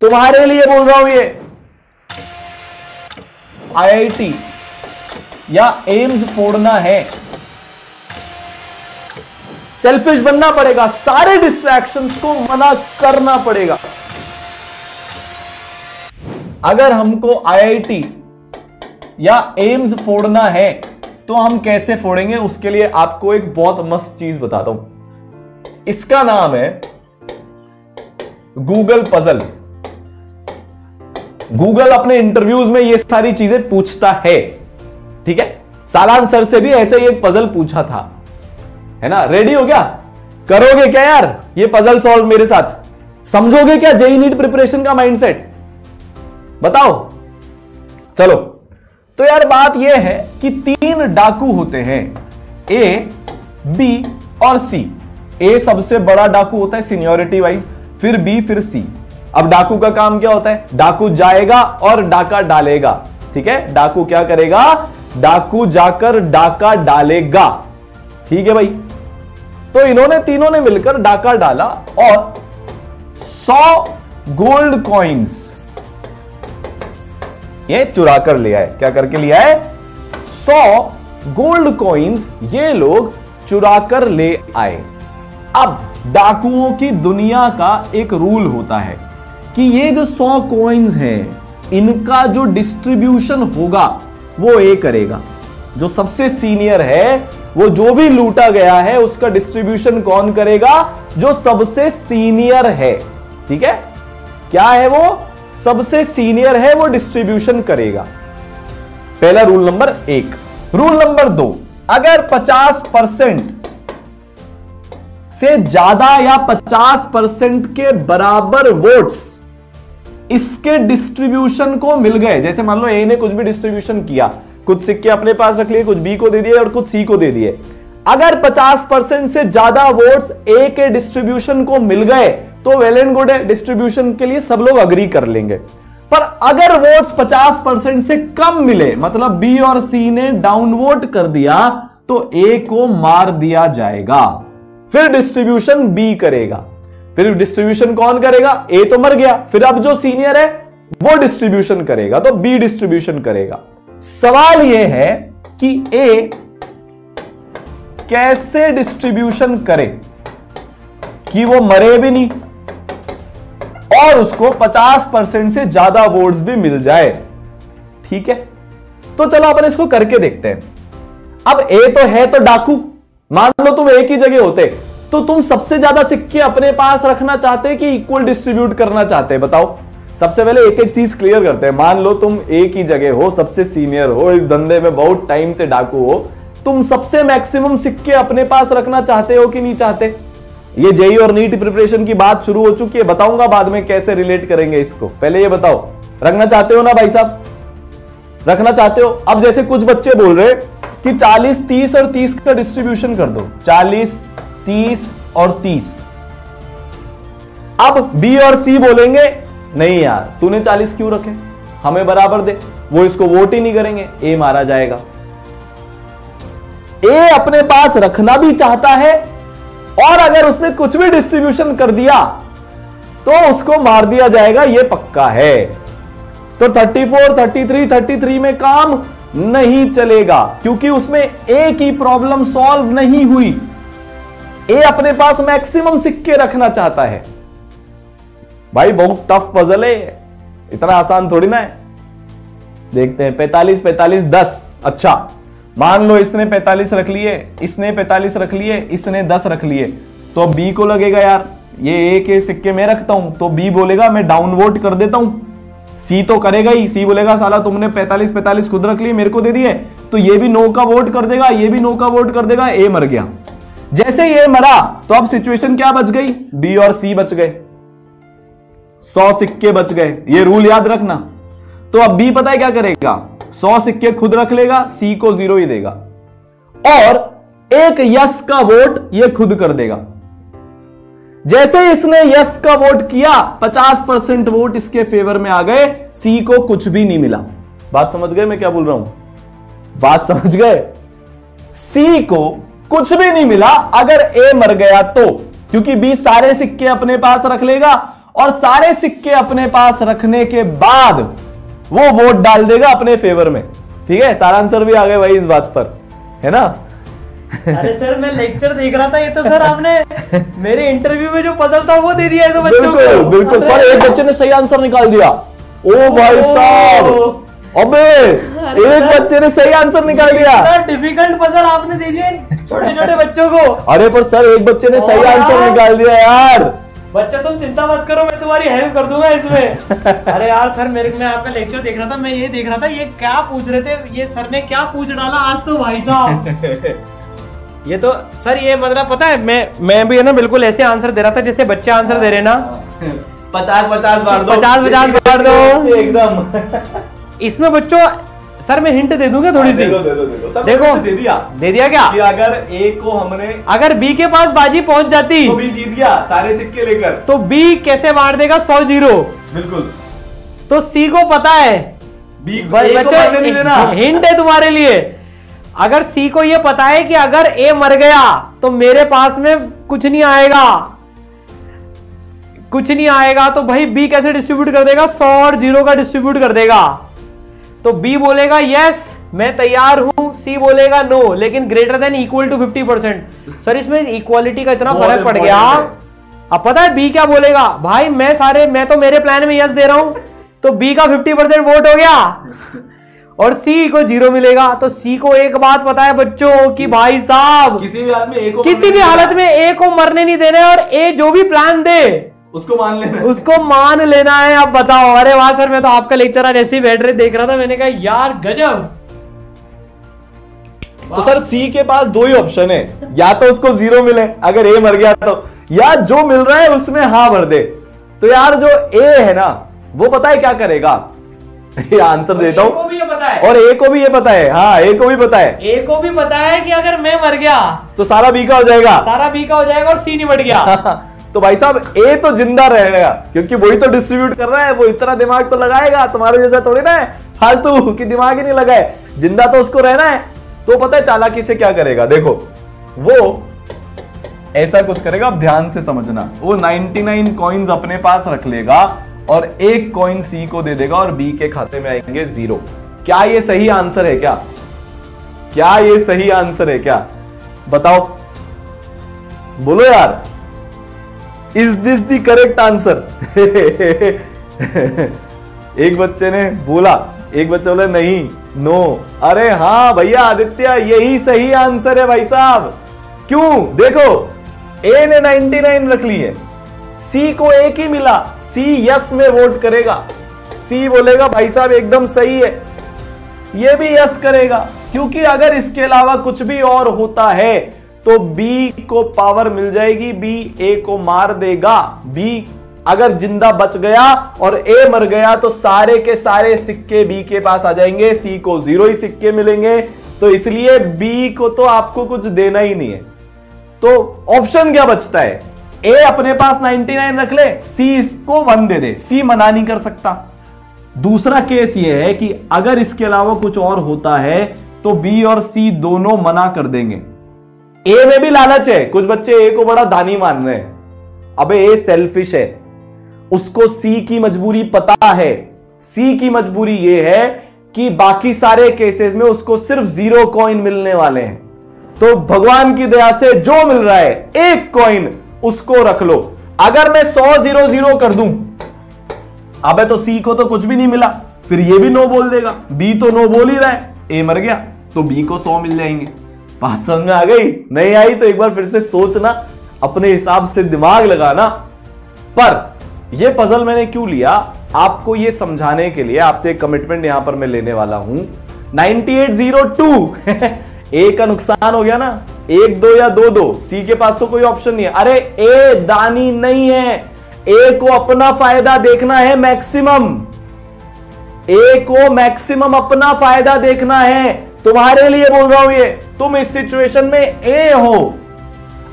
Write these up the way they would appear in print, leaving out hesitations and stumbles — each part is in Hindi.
तुम्हारे लिए बोल रहा हूं ये। आईआईटी या एम्स फोड़ना है, सेल्फिश बनना पड़ेगा, सारे डिस्ट्रैक्शंस को मना करना पड़ेगा। अगर हमको आईआईटी या एम्स फोड़ना है तो हम कैसे फोड़ेंगे, उसके लिए आपको एक बहुत मस्त चीज बताता हूं। इसका नाम है गूगल पजल। गूगल अपने इंटरव्यूज में ये सारी चीजें पूछता है, ठीक है। सालान सर से भी ऐसे ही एक पजल पूछा था, है ना। रेडी हो क्या? करोगे क्या यार ये पजल सॉल्व मेरे साथ? समझोगे क्या जेईई नीट प्रिपरेशन का माइंडसेट? बताओ। चलो, तो यार बात यह है कि 3 डाकू होते हैं, ए, बी और सी। ए सबसे बड़ा डाकू होता है सीनियरिटी वाइज, फिर बी, फिर सी। अब डाकू का काम क्या होता है? डाकू जाएगा और डाका डालेगा, ठीक है। डाकू क्या करेगा? डाकू जाकर डाका डालेगा, ठीक है भाई। तो इन्होंने तीनों ने मिलकर डाका डाला और 100 गोल्ड कॉइन्स ये चुरा कर लिया है। क्या करके लिया है? 100 गोल्ड कॉइन्स ये लोग चुरा कर ले आए। अब डाकुओं की दुनिया का एक रूल होता है कि ये जो 100 कॉइन्स हैं, इनका जो डिस्ट्रीब्यूशन होगा वो ए करेगा। जो सबसे सीनियर है, वो जो भी लूटा गया है उसका डिस्ट्रीब्यूशन कौन करेगा? जो सबसे सीनियर है, ठीक है। क्या है वो? सबसे सीनियर है, वो डिस्ट्रीब्यूशन करेगा। पहला रूल नंबर 1। रूल नंबर 2, अगर 50% से ज्यादा या 50% के बराबर वोट्स इसके डिस्ट्रीब्यूशन को मिल गए, जैसे मान लो ए ने कुछ भी डिस्ट्रीब्यूशन किया, कुछ सिक्के अपने पास रख लिए, कुछ बी को दे दिए और कुछ सी को दे दिए। अगर 50% से ज्यादा वोट्स ए के डिस्ट्रीब्यूशन को मिल गए तो वेल एंड गुड है, डिस्ट्रीब्यूशन के लिए सब लोग अग्री कर लेंगे। पर अगर वोट्स 50% से कम मिले, मतलब बी और सी ने डाउन वोट कर दिया, तो ए को मार दिया जाएगा। फिर डिस्ट्रीब्यूशन बी करेगा। फिर डिस्ट्रीब्यूशन कौन करेगा? ए तो मर गया, फिर अब जो सीनियर है वो डिस्ट्रीब्यूशन करेगा, तो बी डिस्ट्रीब्यूशन करेगा। सवाल यह है कि ए कैसे डिस्ट्रीब्यूशन करे कि वो मरे भी नहीं और उसको 50% से ज्यादा वोट्स भी मिल जाए, ठीक है। तो चलो अपन इसको करके देखते हैं। अब ए तो है तो डाकू, मान लो तुम एक ही जगह होते तो तुम सबसे ज्यादा सिक्के अपने पास रखना चाहते कि इक्वल डिस्ट्रीब्यूट करना चाहते? बताओ। सबसे पहले एक एक चीज क्लियर करते हैं। मान लो तुम एक ही जगह हो, सबसे सीनियर हो, इस धंधे में बहुत टाइम से डाकू हो, तुम सबसे मैक्सिमम सिक्के अपने पास रखना चाहते हो कि नहीं चाहते? ये जेईई और नीट प्रिपरेशन की बात शुरू हो चुकी है, बताऊंगा बाद में कैसे रिलेट करेंगे इसको। पहले ये बताओ, रखना चाहते हो ना भाई साहब? रखना चाहते हो? अब जैसे कुछ बच्चे बोल रहे कि 40, 30 और 30 का डिस्ट्रीब्यूशन कर दो, 40, 30 और 30। अब बी और सी बोलेंगे नहीं यार, तूने 40 क्यों रखे, हमें बराबर दे। वो इसको वोट ही नहीं करेंगे, ए मारा जाएगा। ए अपने पास रखना भी चाहता है और अगर उसने कुछ भी डिस्ट्रीब्यूशन कर दिया तो उसको मार दिया जाएगा, ये पक्का है। तो 34, 33 में काम नहीं चलेगा क्योंकि उसमें ए की प्रॉब्लम सॉल्व नहीं हुई। ए अपने पास मैक्सिमम सिक्के रखना चाहता है। भाई बहुत टफ पजल है, इतना आसान थोड़ी ना है। देखते हैं 45, 45, 10। अच्छा मान लो इसने 45 रख लिए, इसने 45 रख लिए, इसने 10 रख लिए, तो अब बी को लगेगा यार ये ए के सिक्के में रखता हूं, तो बी बोलेगा मैं डाउन वोट कर देता हूं। सी तो करेगा ही, सी बोलेगा साला तुमने 45 खुद रख लिए मेरे को दे दिए, तो ये भी नो का वोट कर देगा, ये भी नो का वोट कर देगा, ए मर गया। जैसे ये मरा तो अब सिचुएशन क्या बच गई? बी और सी बच गए, 100 सिक्के बच गए। ये रूल याद रखना। तो अब बी पता है क्या करेगा? 100 सिक्के खुद रख लेगा, सी को 0 ही देगा और एक यस का वोट ये खुद कर देगा। जैसे इसने यस का वोट किया 50% वोट इसके फेवर में आ गए, सी को कुछ भी नहीं मिला। बात समझ गए मैं क्या बोल रहा हूं? बात समझ गए? सी को कुछ भी नहीं मिला अगर ए मर गया तो, क्योंकि बी सारे सिक्के अपने पास रख लेगा और सारे सिक्के अपने पास रखने के बाद वो वोट डाल देगा अपने फेवर में। ठीक है, सारा आंसर भी आ गए भाई इस बात पर, है ना? अरे सर मैं लेक्चर देख रहा था, ये तो सर आपने मेरे इंटरव्यू में जो पजल था वो दे दिया है तो बच्चों को। बिल्कुल बिल्कुल सर, एक बच्चे ने सही आंसर निकाल दिया। ओ भाई साहब, अबे एक बच्चे ने सही आंसर निकाल दिया। डिफिकल्ट पजल आपने दे दिया छोटे छोटे बच्चों को। अरे पर सर एक बच्चे ने सही आंसर निकाल दिया यार। बच्चा तुम चिंता मत करो, मैं तुम्हारी हेल्प कर दूंगा इसमें। अरे यार सर मैं आपका लेक्चर देख रहा था, मैं ये देख रहा था ये क्या पूछ रहे थे, ये सर ने क्या पूछ डाला आज तो भाई साहब। ये तो सर ये मतलब पता है मैं भी है ना बिल्कुल ऐसे आंसर दे रहा था जैसे बच्चे आंसर दे रहे ना। 50-50 बार दो, 50-50 बार दो एकदम। इसमें बच्चों सर मैं हिंट दे दूंगा थोड़ी सी। देखो दे दिया क्या कि अगर ए को हमने, अगर बी के पास बाजी पहुंच जाती तो बी जीत गया सारे सिक्के लेकर, तो बी कैसे बांट देगा 100-0। बिल्कुल। तो सी को पता है, बी को नहीं देना। हिंट है तुम्हारे लिए, अगर सी को ये पता है कि अगर ए मर गया तो मेरे पास में कुछ नहीं आएगा, कुछ नहीं आएगा, तो भाई बी कैसे डिस्ट्रीब्यूट कर देगा? 100 और 0 का डिस्ट्रीब्यूट कर देगा। तो बी बोलेगा यस मैं तैयार हूं, सी बोलेगा नो लेकिन greater than equal to 50%। Sir इसमें इक्वालिटी का इतना फर्क पड़ गया। अब पता है बी क्या बोलेगा? भाई मैं तो मेरे प्लान में यस दे रहा हूं, तो बी का 50% वोट हो गया और सी को 0 मिलेगा। तो सी को एक बात पता है बच्चों कि भाई साहब किसी भी हालत में ए को मरने नहीं देना, और ए जो भी प्लान दे उसको मान लेना है। आप बताओ। अरे वाह सर, मैं तो आपका लेक्चर आज ऐसे ही बैठ रहे देख रहा था, मैंने कहा यार गजब। तो सर सी के पास दो ही ऑप्शन है, या तो उसको 0 मिले अगर ए मर गया तो, या जो मिल रहा है उसमें हाँ भर दे। तो यार जो ए है ना वो पता है क्या करेगा? ये आंसर देता हूं, और ए को भी ये पता है। हाँ ए को भी पता है, ए को भी पता है कि अगर मैं मर गया तो सारा बी का हो जाएगा, और सी नहीं बढ़ गया। तो भाई साहब ए तो जिंदा रहेगा क्योंकि वही तो डिस्ट्रीब्यूट कर रहा है, वो इतना दिमाग तो लगाएगा, तुम्हारे जैसा थोड़ी ना है फालतू की दिमाग ही नहीं लगाए, जिंदा तो उसको रहना है। तो पता है चालाकी से क्या करेगा? देखो वो ऐसा कुछ करेगा, अब ध्यान से समझना। वो 99 कॉइन्स अपने पास रख लेगा और एक कॉइन सी को दे देगा और बी के खाते में आएंगे 0। क्या ये सही आंसर है? क्या ये सही आंसर है? क्या बताओ, बोलो यार। Is this the correct answer? एक बच्चे ने बोला, एक बच्चा बोला नहीं, नो। अरे हाँ भैया आदित्य, यही सही आंसर है भाई साहब। क्यों? देखो ए ने 99 रख ली है, सी को एक ही मिला, सी यस में वोट करेगा, सी बोलेगा भाई साहब एकदम सही है, ये भी यस करेगा, क्योंकि अगर इसके अलावा कुछ भी और होता है तो बी को पावर मिल जाएगी, बी ए को मार देगा। बी अगर जिंदा बच गया और ए मर गया तो सारे के सारे सिक्के बी के पास आ जाएंगे, सी को 0 ही सिक्के मिलेंगे। तो इसलिए बी को तो आपको कुछ देना ही नहीं है। तो ऑप्शन क्या बचता है? ए अपने पास 99 रख ले, सी इसको 1 दे दे, सी मना नहीं कर सकता। दूसरा केस ये है कि अगर इसके अलावा कुछ और होता है तो बी और सी दोनों मना कर देंगे। ए में भी लालच है, कुछ बच्चे ए को बड़ा दानी मान रहे हैं। अबे ए सेल्फिश है, उसको सी की मजबूरी पता है। सी की मजबूरी ये है कि बाकी सारे केसेस में उसको सिर्फ 0 कॉइन मिलने वाले हैं, तो भगवान की दया से जो मिल रहा है एक कॉइन उसको रख लो। अगर मैं 100-0-0 कर दूं, अबे तो सी को तो कुछ भी नहीं मिला, फिर ये भी नो बोल देगा, बी तो नो बोल ही रहा है, ए मर गया तो बी को 100 मिल जाएंगे। बात समझ में आ गई? नहीं आई तो एक बार फिर से सोचना, अपने हिसाब से दिमाग लगाना। पर यह पजल मैंने क्यों लिया? आपको यह समझाने के लिए, आपसे एक कमिटमेंट यहां पर मैं लेने वाला हूं। 9802 ए का नुकसान हो गया ना, 1-2 या 2-2, सी के पास तो कोई ऑप्शन नहीं है। अरे ए दानी नहीं है, ए को अपना फायदा देखना है मैक्सिमम, ए को मैक्सिमम अपना फायदा देखना है। तुम्हारे लिए बोल रहा हूं ये, तुम इस सिचुएशन में ए हो।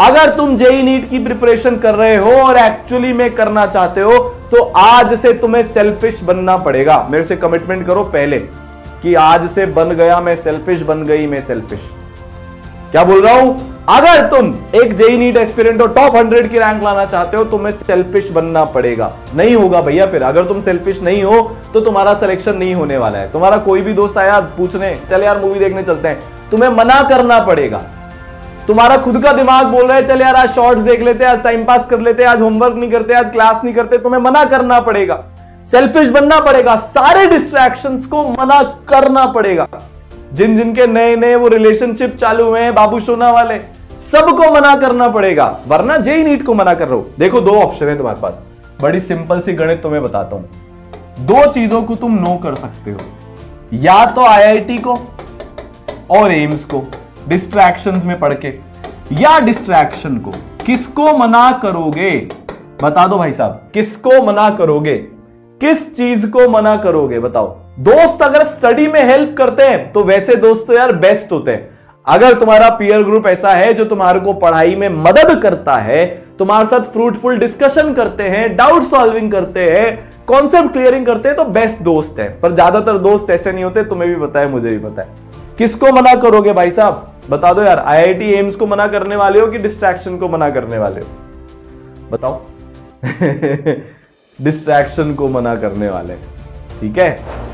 अगर तुम जेईई नीट की प्रिपरेशन कर रहे हो और एक्चुअली में करना चाहते हो तो आज से तुम्हें सेल्फिश बनना पड़ेगा। मेरे से कमिटमेंट करो पहले कि आज से बन गया मैं सेल्फिश, बन गई मैं सेल्फिश। क्या बोल रहा हूं? अगर तुम एक जेई नीट एस्पिरेंट हो, टॉप 100 की रैंक लाना चाहते हो, तुम्हें सेल्फिश बनना पड़ेगा। नहीं होगा भैया फिर, अगर तुम सेल्फिश नहीं हो तो तुम्हारा सिलेक्शन नहीं होने वाला है। तुम्हारा कोई भी दोस्त आया पूछने, चल यार मूवी देखने चलते हैं, तुम्हें मना करना पड़ेगा। तुम्हारा खुद का दिमाग बोल रहा है चल यार आज शॉर्ट्स देख लेते, आज टाइम पास कर लेते, आज होमवर्क नहीं करते, आज क्लास नहीं करते, तुम्हें मना करना पड़ेगा। सेल्फिश बनना पड़ेगा, सारे डिस्ट्रैक्शंस को मना करना पड़ेगा। जिन जिनके नए नए वो रिलेशनशिप चालू हुए हैं बाबू सोना वाले, सबको मना करना पड़ेगा, वरना जेई नीट को मना कर रहे हो। देखो दो ऑप्शन है तुम्हारे पास, बड़ी सिंपल सी गणित तुम्हें बताता हूं। दो चीजों को तुम नो कर सकते हो, या तो आईआईटी को और एम्स को डिस्ट्रैक्शंस में पढ़ के, या डिस्ट्रैक्शन को। किसको मना करोगे बता दो भाई साहब, किसको मना करोगे, किस चीज को मना करोगे बताओ। दोस्त अगर स्टडी में हेल्प करते हैं तो वैसे दोस्त तो यार बेस्ट होते हैं। अगर तुम्हारा पीयर ग्रुप ऐसा है जो तुम्हारे को पढ़ाई में मदद करता है, तुम्हारे साथ फ्रूटफुल डिस्कशन करते हैं, डाउट सॉल्विंग करते हैं, कॉन्सेप्ट क्लियरिंग करते हैं, तो बेस्ट दोस्त है। पर ज्यादातर दोस्त ऐसे नहीं होते, तुम्हें भी पता है, मुझे भी पता है। किसको मना करोगे भाई साहब बता दो यार, आईआईटी एम्स को मना करने वाले हो कि डिस्ट्रैक्शन को मना करने वाले हो बताओ। डिस्ट्रैक्शन को मना करने वाले, ठीक है।